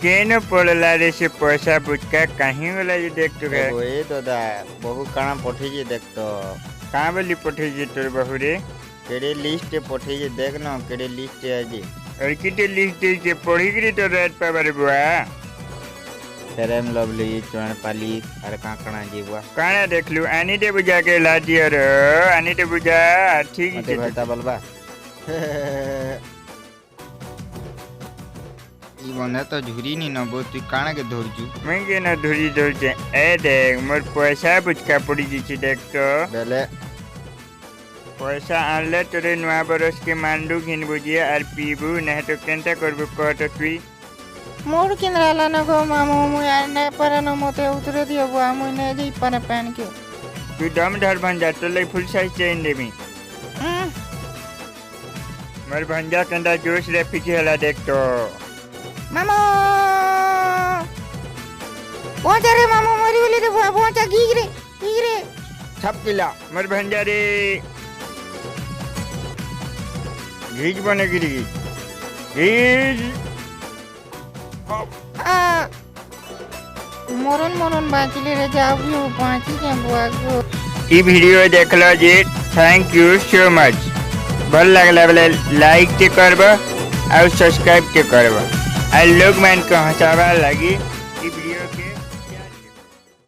केन पड़ला रे से पैसा बुझका कहीं वाला ये देख तो गए ए दादा बहु काना पठे जे देख तो कहाँ वाली पठे जी तोर बहू रे केड़े लिस्ट पठे जे देख न केड़े लिस्ट है जी और किते लिस्ट दे के पढ़ी गिरी तो रात पावर बुआ फेरम लवली चुन पाली अरे काकणा जी बुआ काना देख लू आनी दे बुझा के ला दिया रे आनी दे बुझा ठीक मते है बता बलबा ई बने तो झुरी नी न बो तू काना के धरजू मैं के ना धुरी धुर जे ए देख मोर पैसा बुझका पड़ी जी छी देख तो बेले पैसा आनले तोरे नुआ बरस के मांडू घिन बुझिए और पीबू नहीं तो केंता करबू कह तो तुई मोर किनराला न गो मामू मु यार ने पर न मोते उतरे दियो बुआ मु ने जी पर पहन के तू दम धर बन जा तो ले फुल साइज चेन देमी मोर भंजा कंदा जोश रे पीछे हला देख तो मामू पहुंचा रे मामू मरी बोली रे बुआ पहुंचा गीगरे छप किला मोर भंजा रे घीज बने गिरी घीज आ मोरन बाचले रे जाओ भी पांची के बुआ को ई वीडियो देखला जी थैंक यू सो मच भल लगला वाले लाइक के करबा और सब्सक्राइब के करबा आ लोग मैन को हंसावा लगी